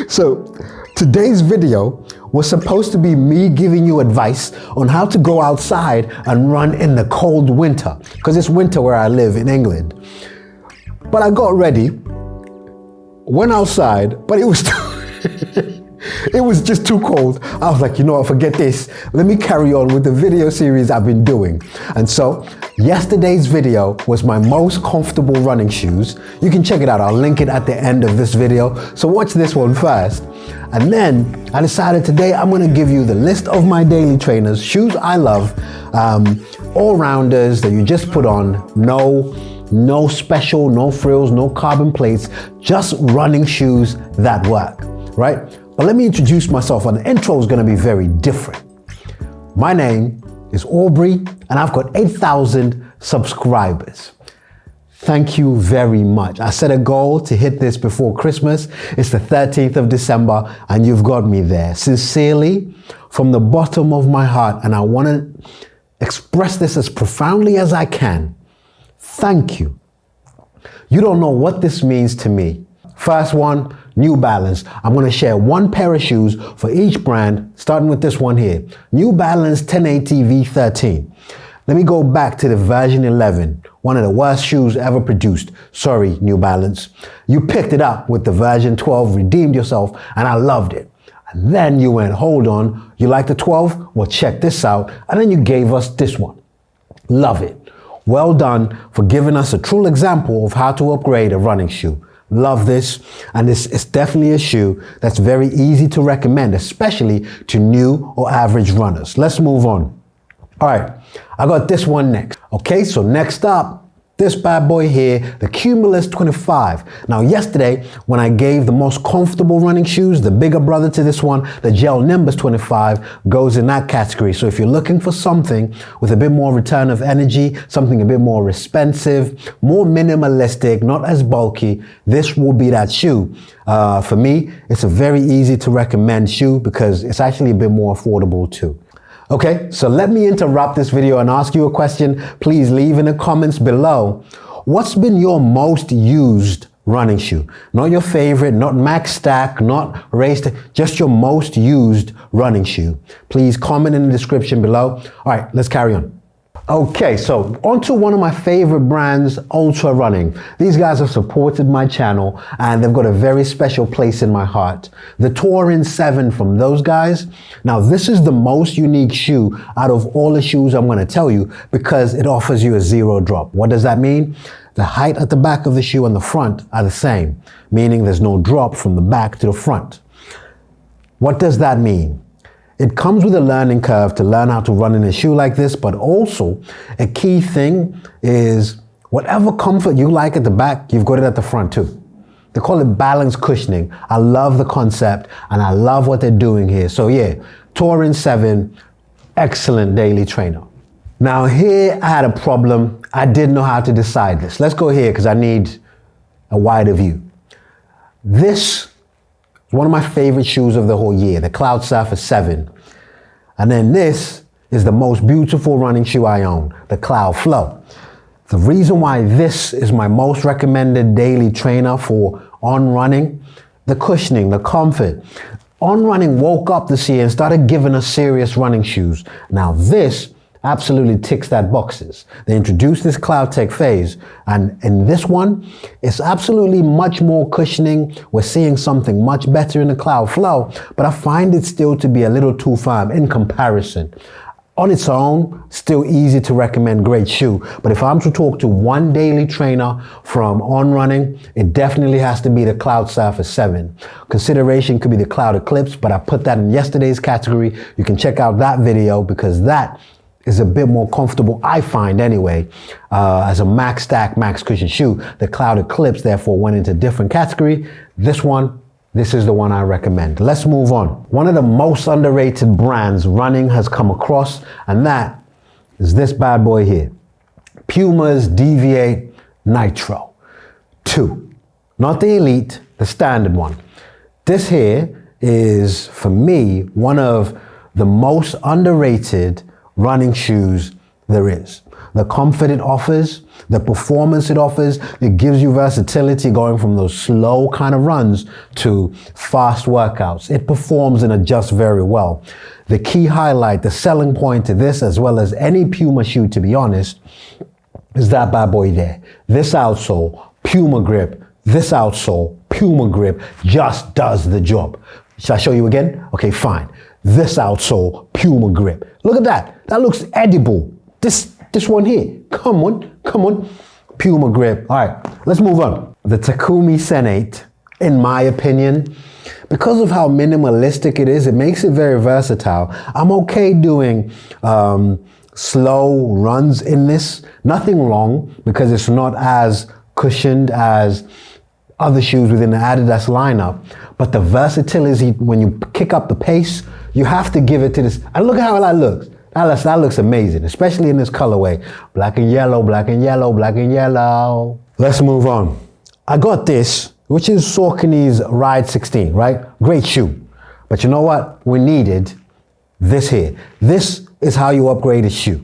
So today's video was supposed to be me giving you advice on how to go outside and run in the cold winter, because it's winter where I live in England. But I got ready, went outside, but it was it was just too cold. I was like, you know what, forget this. Let me carry on with the video series I've been doing. And so yesterday's video was my most comfortable running shoes. You can check it out. I'll link it at the end of this video. So watch this one first. And then I decided today I'm going to give you the list of my daily trainers, shoes I love, all-rounders that you just put on, no special, no frills, no carbon plates, just running shoes that work, right? But let me introduce myself, and the intro is going to be very different. My name is Aubrey, and I've got 8,000 subscribers. Thank you very much. I set a goal to hit this before Christmas. It's the 13th of December, and you've got me there. Sincerely, from the bottom of my heart, and I want to express this as profoundly as I can. Thank you. You don't know what this means to me. First one, New Balance. I'm going to share one pair of shoes for each brand, starting with this one here. New Balance 1080 V13. Let me go back to the version 11, one of the worst shoes ever produced. Sorry, New Balance. You picked it up with the version 12, redeemed yourself, and I loved it. And then you went, hold on, you like the 12? Well, check this out. And then you gave us this one. Love it. Well done for giving us a true example of how to upgrade a running shoe. Love this, and this is definitely a shoe that's very easy to recommend, especially to new or average runners. Let's move on. All right, I got this one next. Okay, so next up, this bad boy here, the Cumulus 25. Now yesterday, when I gave the most comfortable running shoes, the bigger brother to this one, the Gel Nimbus 25, goes in that category. So if you're looking for something with a bit more return of energy, something a bit more expensive, more minimalistic, not as bulky, this will be that shoe. For me, it's a very easy to recommend shoe because it's actually a bit more affordable too. Okay, so let me interrupt this video and ask you a question. Please leave in the comments below. What's been your most used running shoe? Not your favorite, not max stack, not race, just your most used running shoe. Please comment in the description below. All right, let's carry on. Okay, so onto one of my favorite brands, Ultra Running. These guys have supported my channel and they've got a very special place in my heart. The Touring 7 from those guys. Now, this is the most unique shoe out of all the shoes I'm going to tell you because it offers you a zero drop. What does that mean? The height at the back of the shoe and the front are the same, meaning there's no drop from the back to the front. What does that mean? It comes with a learning curve to learn how to run in a shoe like this, but also a key thing is whatever comfort you like at the back, you've got it at the front too. They call it balanced cushioning. I love the concept and I love what they're doing here. So yeah, Touring 7, excellent daily trainer. Now here I had a problem. I didn't know how to decide this. Let's go here because I need a wider view. This one of my favorite shoes of the whole year, the Cloud Surfer 7. And then this is the most beautiful running shoe I own, the Cloud Flow. The reason why this is my most recommended daily trainer for on running, the cushioning, the comfort. On running woke up this year and started giving us serious running shoes. Now this absolutely ticks that boxes. They introduced this Cloud Tech phase, and in this one, it's absolutely much more cushioning. We're seeing something much better in the Cloud Flow, but I find it still to be a little too firm in comparison. On its own, still easy to recommend, great shoe. But if I'm to talk to one daily trainer from On Running, it definitely has to be the Cloud Surfer 7. Consideration could be the Cloud Eclipse, but I put that in yesterday's category. You can check out that video because that is a bit more comfortable, I find anyway, as a max stack, max cushion shoe. The Cloud Eclipse therefore went into a different category. This is the one I recommend. Let's move on. One of the most underrated brands running has come across, and that is this bad boy here. Puma's Deviate Nitro 2. Not the Elite, the standard one. This here is, for me, one of the most underrated running shoes there is. The comfort it offers, the performance it offers, it gives you versatility going from those slow kind of runs to fast workouts. It performs and adjusts very well. The key highlight, the selling point to this, as well as any Puma shoe, to be honest, is that bad boy there. This outsole, Puma grip, this outsole, Puma grip, just does the job. Shall I show you again? Okay, fine. This outsole, Puma grip. Look at that. That looks edible. This one here. Come on. Puma grip. All right, let's move on. The Takumi Senate, in my opinion, because of how minimalistic it is, it makes it very versatile. I'm okay doing slow runs in this. Nothing wrong, because it's not as cushioned as other shoes within the Adidas lineup. But the versatility, when you kick up the pace, you have to give it to this. And look at how that looks. That looks amazing, especially in this colorway. Black and yellow, black and yellow, black and yellow. Let's move on. I got this, which is Saucony's Ride 16, right? Great shoe. But you know what? We needed this here. This is how you upgrade a shoe.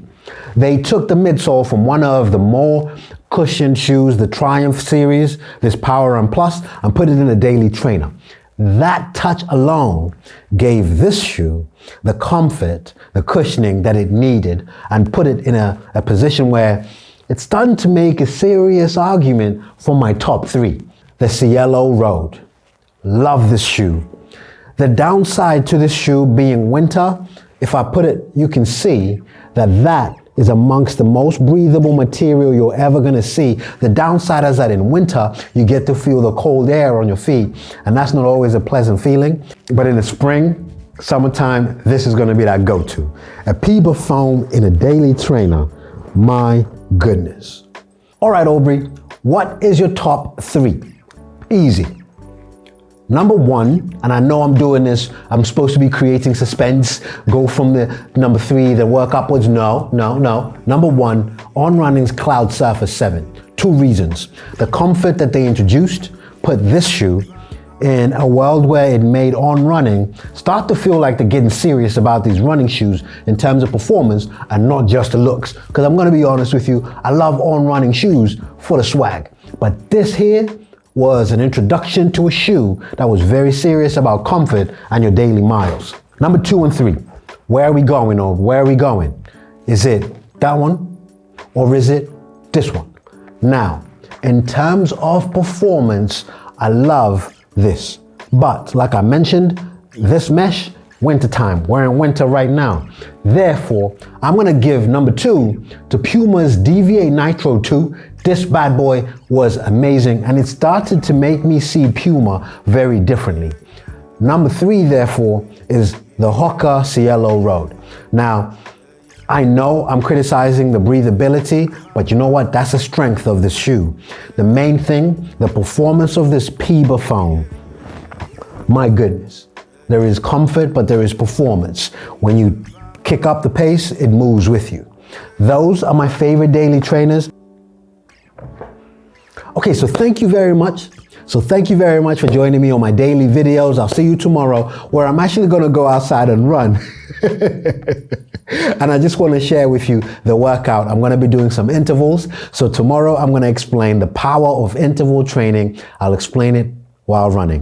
They took the midsole from one of the more cushioned shoes, the Triumph series, this Power and Plus, and put it in a daily trainer. That touch alone gave this shoe the comfort, the cushioning that it needed, and put it in a position where it's starting to make a serious argument for my top three. The Cielo Road. Love this shoe. The downside to this shoe being winter, if I put it, you can see that is amongst the most breathable material you're ever gonna see. The downside is that in winter, you get to feel the cold air on your feet, and that's not always a pleasant feeling. But in the spring, summertime, this is gonna be that go-to. A Puma foam in a daily trainer, my goodness. All right, Aubrey, what is your top three? Easy. Number one, and I know I'm doing this, I'm supposed to be creating suspense, go from the number three, then work upwards. No. Number one, On Running's Cloud Surfer 7. Two reasons. The comfort that they introduced put this shoe in a world where it made On Running start to feel like they're getting serious about these running shoes in terms of performance and not just the looks. Because I'm gonna be honest with you, I love On Running shoes for the swag. But this here was an introduction to a shoe that was very serious about comfort and your daily miles. Number 2 and 3, where are we going, or where are we going? Is it that one, or is it this one? Now, in terms of performance, I love this. But like I mentioned, this mesh, winter time. We're in winter right now. Therefore, I'm gonna give number 2 to Puma's DV8 Nitro 2. This bad boy was amazing, and it started to make me see Puma very differently. Number 3, therefore, is the Hoka Cielo Road. Now, I know I'm criticizing the breathability, but you know what? That's the strength of this shoe. The main thing, the performance of this Puma foam. My goodness. There is comfort, but there is performance. When you kick up the pace, it moves with you. Those are my favorite daily trainers. Okay, so thank you very much. Thank you very much for joining me on my daily videos. I'll see you tomorrow, where I'm actually gonna go outside and run. And I just wanna share with you the workout. I'm gonna be doing some intervals. So tomorrow I'm gonna explain the power of interval training. I'll explain it while running.